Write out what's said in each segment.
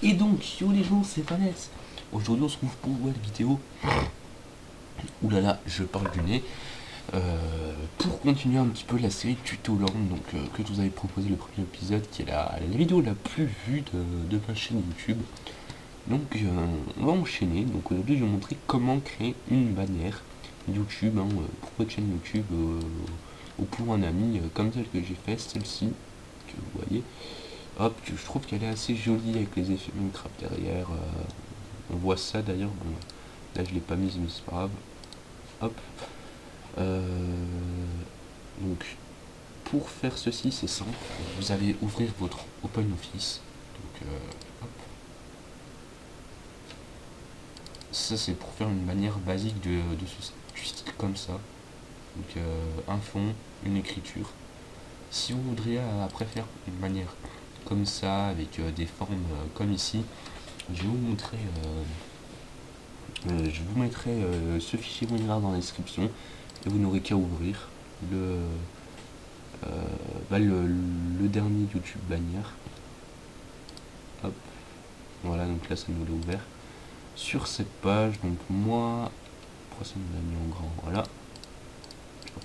Et donc, yo les gens, c'est Vanessa. Aujourd'hui, on se retrouve pour une nouvelle vidéo. Ouh là là, je parle du nez. Pour continuer un petit peu la série Tutoland, donc que je vous avais proposé le premier épisode, qui est la vidéo la plus vue de ma chaîne YouTube. Donc, on va enchaîner. Donc, aujourd'hui, je vais vous montrer comment créer une bannière YouTube pour votre chaîne YouTube ou pour un ami, comme celle que j'ai fait, celle-ci, que vous voyez. Hop, je trouve qu'elle est assez jolie avec les effets Minecraft derrière. On voit ça d'ailleurs. Bon, là, je l'ai pas mise, mais c'est pas grave. Hop. Donc, pour faire ceci, c'est simple. Vous allez ouvrir votre OpenOffice. Donc, hop. Ça, c'est pour faire une manière basique du style comme ça. Donc, un fond, une écriture. Si vous voudriez après faire une manière comme ça, avec des formes comme ici, je vais vous montrer, je vous mettrai ce fichier WinRAR dans la description et vous n'aurez qu'à ouvrir le dernier YouTube bannière. Hop, voilà, donc là ça nous l'a ouvert. Sur cette page, donc moi, pourquoi ça nous l'a mis en grand? Voilà,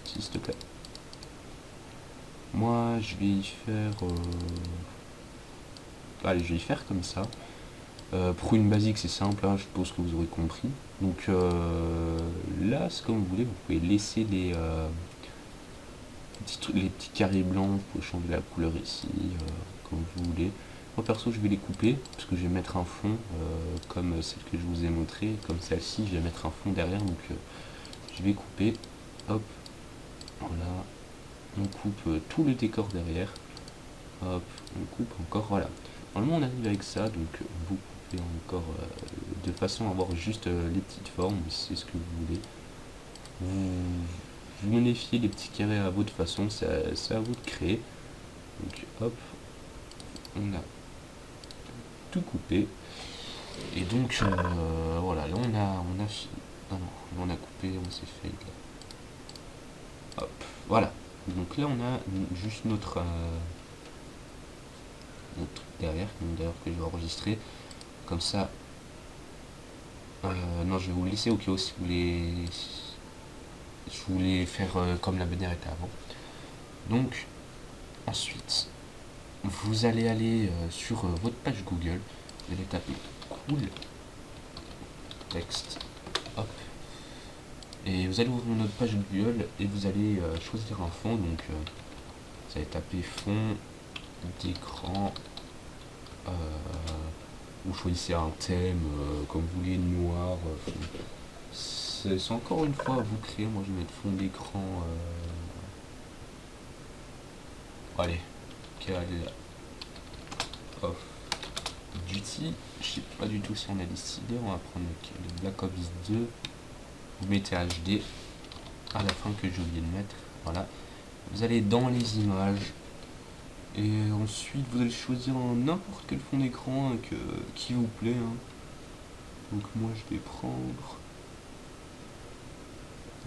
s'il te plaît. Moi je vais y faire, allez, je vais y faire comme ça. Pour une basique, c'est simple, hein, je suppose que vous aurez compris. Donc là, c'est comme vous voulez, vous pouvez laisser les petits carrés blancs, vous pouvez changer la couleur ici, comme vous voulez. Moi perso, je vais les couper, parce que je vais mettre un fond, comme celle que je vous ai montré, comme celle-ci, je vais mettre un fond derrière, donc je vais couper, hop, voilà, on coupe tout le décor derrière, hop, on coupe encore, voilà. Normalement, on arrive avec ça, donc vous coupez encore de façon à avoir juste les petites formes, si c'est ce que vous voulez. Vous modifiez les petits carrés à votre façon, c'est à vous de créer. Donc hop, on a tout coupé. Et donc voilà, là on a coupé, on s'est fait là. Hop, voilà. Donc là on a juste notre truc derrière, d'ailleurs que je vais enregistrer. Comme ça. Non, je vais vous le laisser au cas où si vous voulez. Je voulais faire comme la bannière était avant. Donc ensuite, vous allez aller sur votre page Google, vous allez taper cool texte, hop, et vous allez ouvrir notre page Google et vous allez choisir un fond. Donc vous allez taper fond d'écran, vous choisissez un thème comme vous voulez, noir, c'est encore une fois à vous créer. Moi je vais mettre fond d'écran, allez, Call of Duty, je sais pas du tout si on a décidé, on va prendre le Black Ops 2, vous mettez HD, à la fin que j'ai oublié de mettre, voilà, vous allez dans les images, et ensuite vous allez choisir n'importe quel fond d'écran qui vous plaît, hein. Donc moi je vais prendre,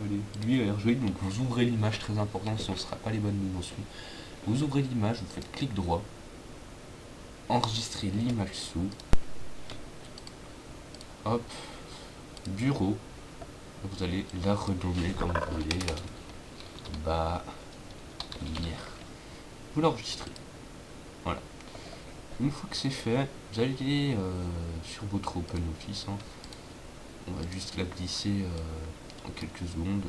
allez, lui a l'air joli, donc vous ouvrez l'image, très important, sinon ce ne sera pas les bonnes dimensions. Vous ouvrez l'image, vous faites clic droit, enregistrez l'image sous, hop, bureau, vous allez la renommer comme vous voulez, bannière. Vous l'enregistrez. Voilà. Une fois que c'est fait, vous allez sur votre OpenOffice, hein. On va juste la glisser en quelques secondes.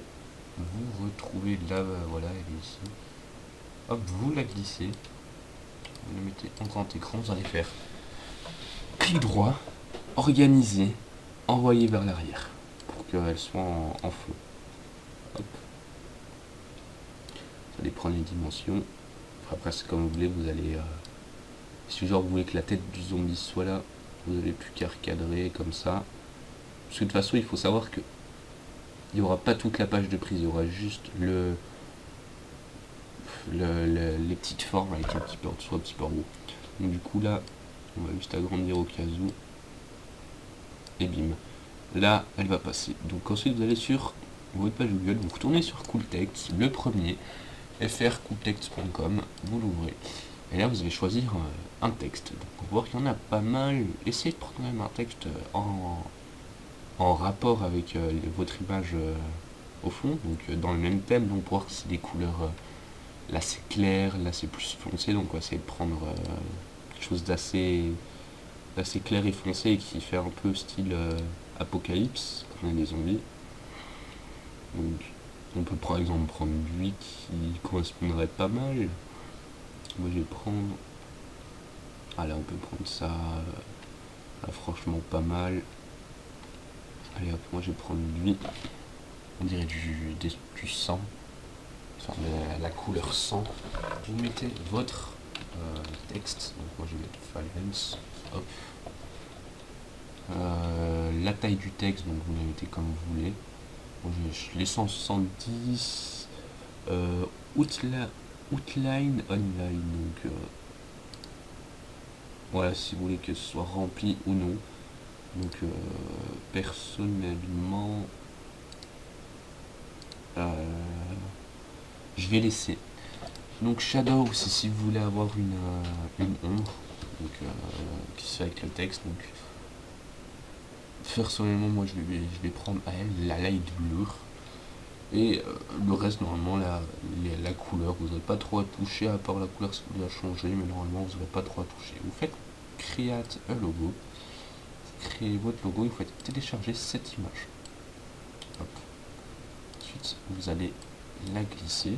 Vous retrouvez là, voilà, elle est ici. Hop, vous la glissez. Vous la mettez en grand écran, vous allez faire clic droit, organiser, envoyer vers l'arrière pour qu'elle soit en fond. Hop. Vous allez prendre les dimensions. Après, c'est comme vous voulez, vous allez. Si genre vous voulez que la tête du zombie soit là, vous n'avez plus qu'à recadrer comme ça. Parce que de toute façon, il faut savoir que il n'y aura pas toute la page de prise, il y aura juste les petites formes avec un petit peu en dessous, un petit peu en haut. Donc du coup là, on va juste agrandir au cas où. Et bim. Là, elle va passer. Donc ensuite, vous allez sur votre page Google, vous retournez sur Cooltext, le premier, frcooltext.com, vous l'ouvrez. Et là, vous allez choisir un texte. Donc, pour voir qu'il y en a pas mal, essayez de prendre même un texte en rapport avec votre image au fond, donc dans le même thème, donc pour voir que c'est des couleurs là c'est clair, là c'est plus foncé, donc on va essayer de prendre quelque chose d'assez clair et foncé et qui fait un peu style apocalypse, comme on a des zombies. Donc on peut par exemple prendre lui qui correspondrait pas mal. Moi je vais prendre. Ah là on peut prendre ça. Là, franchement pas mal. Allez hop, moi je vais prendre lui. On dirait du sang. Enfin la couleur sang. Vous mettez votre texte. Donc moi je vais mettre Valence. Hop. La taille du texte, donc vous la mettez comme vous voulez. Bon, je l'ai 170. Outline online. Donc voilà, si vous voulez que ce soit rempli ou non. Donc personnellement, je vais laisser. Donc Shadow, c'est si vous voulez avoir une ombre, donc qui se fait avec le texte. Donc personnellement, moi je vais prendre elle, la light blur. Et le reste, normalement, la couleur, vous n'aurez pas trop à toucher, à part la couleur si vous la changez, mais normalement, vous n'aurez pas trop à toucher. Vous faites Create un logo, créez votre logo, il faut télécharger cette image. Hop. Ensuite, vous allez la glisser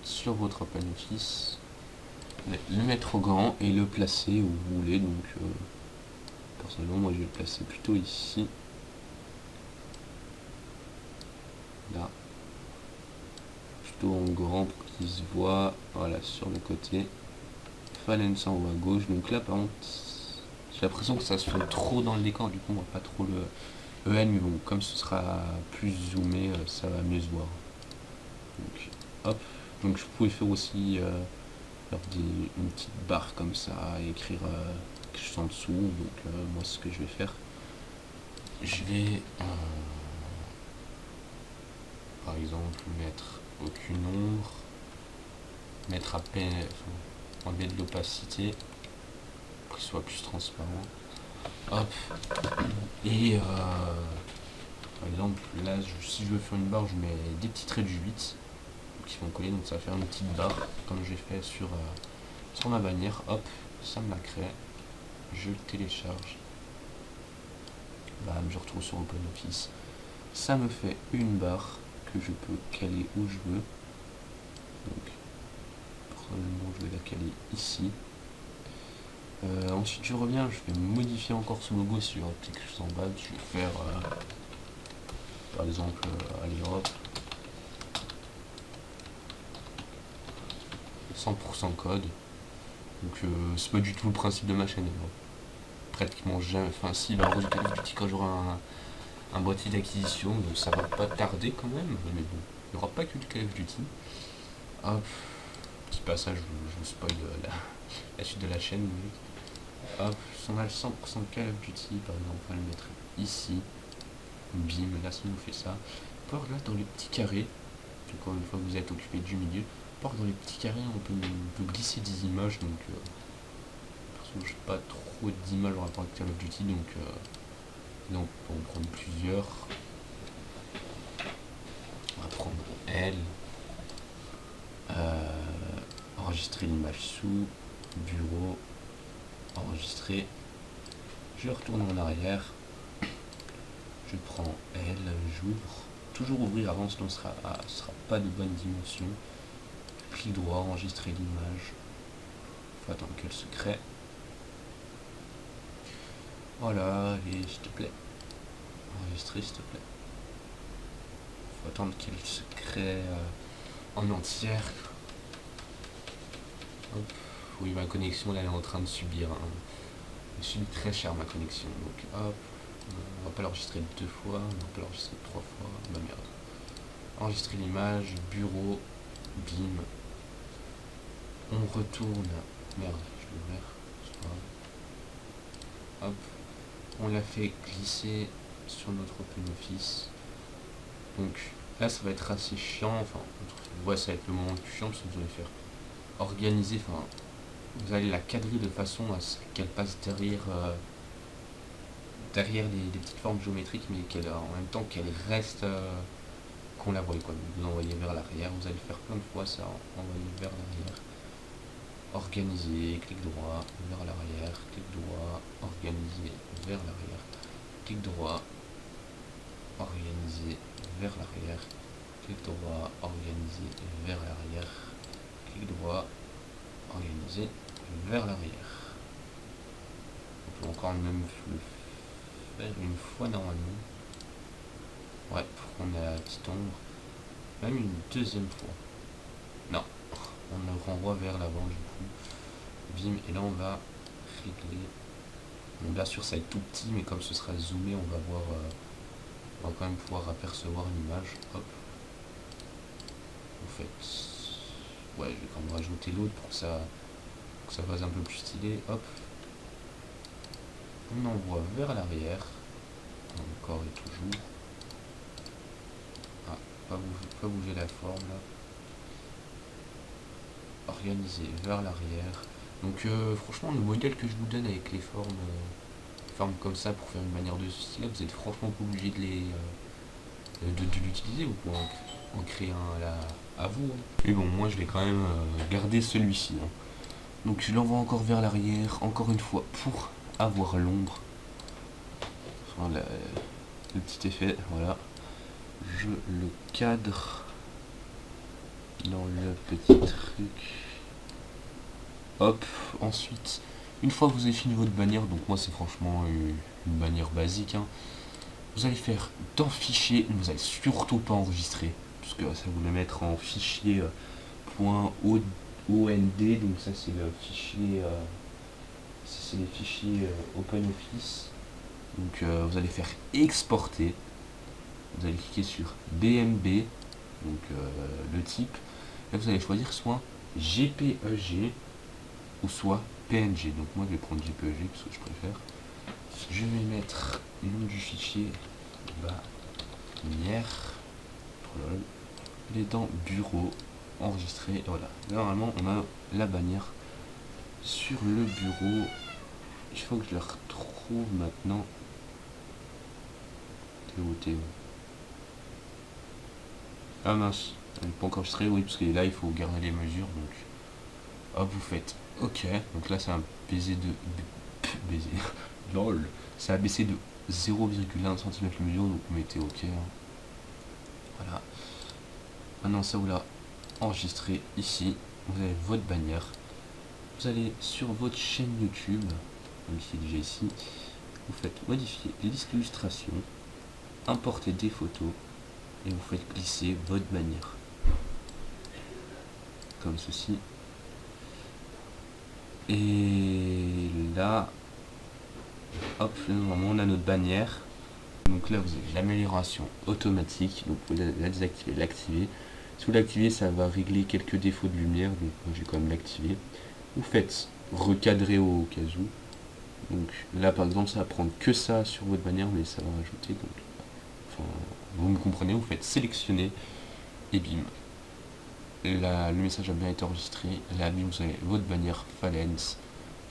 sur votre OpenOffice, le mettre au grand et le placer où vous voulez. Donc, personnellement, moi je vais le placer plutôt ici. Là, plutôt en grand pour qu'il se voit, voilà, sur le côté. Valence en haut à gauche, donc là par contre j'ai l'impression que ça se fait trop dans le décor, du coup on voit pas trop le EN, mais bon, comme ce sera plus zoomé, ça va mieux se voir. Donc hop, donc je pouvais faire aussi faire une petite barre comme ça et écrire quelque chose en dessous. Donc moi ce que je vais faire, je vais par exemple mettre aucune ombre, mettre à peine, enfin, enlever de l'opacité pour qu'il soit plus transparent. Hop. Et par exemple là si je veux faire une barre, je mets des petits traits du 8 qui vont coller, donc ça va faire une petite barre comme j'ai fait sur ma bannière. Hop, ça me la crée, je le télécharge, bam, je retrouve sur OpenOffice, ça me fait une barre que je peux caler où je veux. Donc probablement je vais la caler ici. Ensuite je reviens, je vais modifier encore ce logo sur quelque chose en bas. Je vais faire par exemple allez hop, 100% code. Donc c'est pas du tout le principe de ma chaîne. Pratiquement jamais, enfin si, il va y avoir du Call of Duty quand j'aurai un boîtier d'acquisition, donc ça va pas tarder quand même, mais bon, il n'y aura pas que du Call of Duty. Hop, petit passage, je vous spoil la suite de la chaîne. Mais hop, si on a le 100% Call of Duty, par exemple, on va le mettre ici. Bim, là ça nous fait ça. Par là dans les petits carrés, encore une fois vous êtes occupé du milieu, par dans les petits carrés on peut glisser des images. Donc je n'ai pas trop d'images en rapport avec Call of Duty, donc on va en prendre plusieurs. On va prendre elle, enregistrer l'image sous, bureau, enregistrer, je retourne en arrière, je prends elle, j'ouvre, toujours ouvrir avant sinon ce sera pas de bonne dimension, clic droit, enregistrer l'image, faut attendre qu'elle se crée. Voilà, et s'il te plaît, enregistrer s'il te plaît. Faut attendre qu'elle se crée en entière. Hop. Oui, ma connexion là elle est en train de subir. Je suis très cher ma connexion. Donc hop, on va pas l'enregistrer 2 fois, on va pas l'enregistrer 3 fois. Bah merde. Enregistrer l'image, bureau, bim. On retourne. Merde, je vais l'ouvrir. Hop. On l'a fait glisser sur notre OpenOffice. Donc là ça va être assez chiant, enfin ouais, ça va être le moment le plus chiant parce que vous allez faire organiser, enfin, vous allez la cadrer de façon à ce qu'elle passe derrière des petites formes géométriques, mais qu'elle en même temps qu'elle reste, qu'on la voie quoi. Vous envoyez vers l'arrière, vous allez le faire plein de fois ça, envoyer vers l'arrière, organiser, clic droit, vers l'arrière, clic droit, organiser, vers l'arrière, clic droit, organiser, vers l'arrière, clic droit, organiser, vers l'arrière, clic droit, organiser, vers l'arrière. On peut encore même le faire une fois normalement. Ouais, pour qu'on ait la petite ombre. Même une deuxième fois. Non, on le renvoie vers l'avant du coup. Bim, et là on va régler. Bon, bien sûr ça va être tout petit, mais comme ce sera zoomé, on va voir, on va quand même pouvoir apercevoir une image. Hop. Vous faites. Ouais, je vais quand même rajouter l'autre pour que ça fasse un peu plus stylé. Hop. On envoie vers l'arrière. Encore et toujours. Ah, pas bouger la forme là. Organiser vers l'arrière. Donc franchement le modèle que je vous donne avec les formes comme ça pour faire une manière de ce style là, vous êtes franchement pas obligé de l'utiliser, vous pouvez en créer un là à vous. Hein. Mais bon, moi je vais quand même garder celui-ci. Hein. Donc je l'envoie encore vers l'arrière, encore une fois pour avoir l'ombre. Enfin, le petit effet, voilà. Je le cadre dans le petit truc. Hop, ensuite, une fois que vous avez fini votre bannière, donc moi c'est franchement une bannière basique, hein, vous allez faire dans fichier, vous allez surtout pas enregistrer, parce que ça vous le mettre en fichier .ond, donc ça c'est le fichier, c'est les fichiers OpenOffice, donc vous allez faire exporter, vous allez cliquer sur BMB, donc le type, là vous allez choisir soit JPEG, ou soit PNG. Donc moi je vais prendre JPEG parce que je préfère. Je vais mettre le nom du fichier bannière. Il est dans bureau, enregistré. Et voilà. Normalement on a la bannière sur le bureau. Il faut que je la retrouve maintenant. Théo. Ah mince, elle n'est pas encore enregistrée, oui, parce que là il faut garder les mesures. Donc hop, vous faites OK. Donc là c'est un baiser de baiser. Lol. Ça a baissé de 0,1 cm le mesure, donc vous mettez OK. Hein. Voilà. Maintenant ça vous l'a enregistré ici. Vous avez votre bannière. Vous allez sur votre chaîne YouTube, même si c'est déjà ici. Vous faites modifier les listes d'illustration, importer des photos et vous faites glisser votre bannière. Comme ceci. Et là, hop, normalement on a notre bannière. Donc là vous avez l'amélioration automatique, donc vous pouvez la désactiver, l'activer. Si vous l'activez, ça va régler quelques défauts de lumière, donc moi je vais quand même l'activer. Vous faites recadrer au cas où. Donc là par exemple ça va prendre que ça sur votre bannière, mais ça va rajouter. Donc, enfin, vous me comprenez, vous faites sélectionner et bim. Là, le message a bien été enregistré. Là vous avez votre bannière Phalens,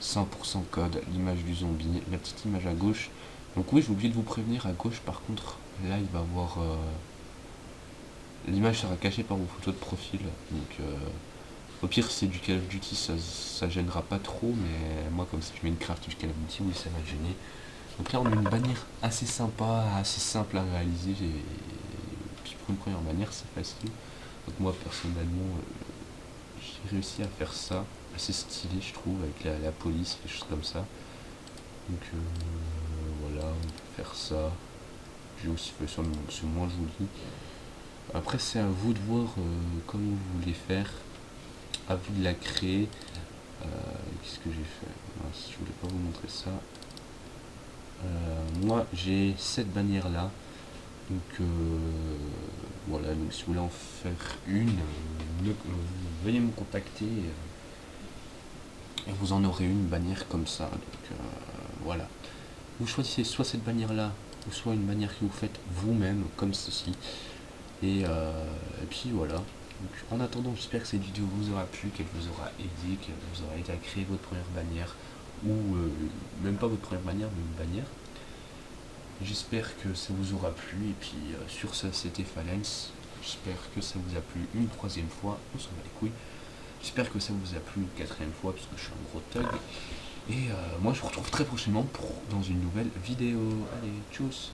100% code, l'image du zombie, la petite image à gauche. Donc oui, j'ai oublié de vous prévenir, à gauche par contre, là il va avoir... l'image sera cachée par vos photos de profil. Donc au pire si c'est du Call of Duty, ça gênera pas trop, mais moi comme si je mets une craft du Call of Duty, oui ça va gêner. Donc là on a une bannière assez sympa, assez simple à réaliser. Et puis pour une première bannière c'est facile. Donc moi personnellement j'ai réussi à faire ça, assez stylé je trouve, avec la police, des choses comme ça. Donc voilà, on peut faire ça. J'ai aussi fait ça, mais c'est moins joli. Après c'est à vous de voir comment vous voulez faire, à vous de la créer. Qu'est-ce que j'ai fait? Mince, je voulais pas vous montrer ça. Moi j'ai cette bannière là, donc voilà, donc si vous voulez en faire une, veuillez me contacter et vous en aurez une bannière comme ça. Donc voilà, vous choisissez soit cette bannière là ou soit une bannière que vous faites vous-même comme ceci, et puis voilà. Donc en attendant, j'espère que cette vidéo vous aura plu, qu'elle vous aura aidé, qu'elle vous aura aidé à créer votre première bannière, ou même pas votre première bannière, mais une bannière. J'espère que ça vous aura plu, et puis sur ce, c'était Phalens. J'espère que ça vous a plu une troisième fois, on s'en bat les couilles. J'espère que ça vous a plu une quatrième fois, parce que je suis un gros thug. Et moi je vous retrouve très prochainement dans une nouvelle vidéo. Allez, tchuss!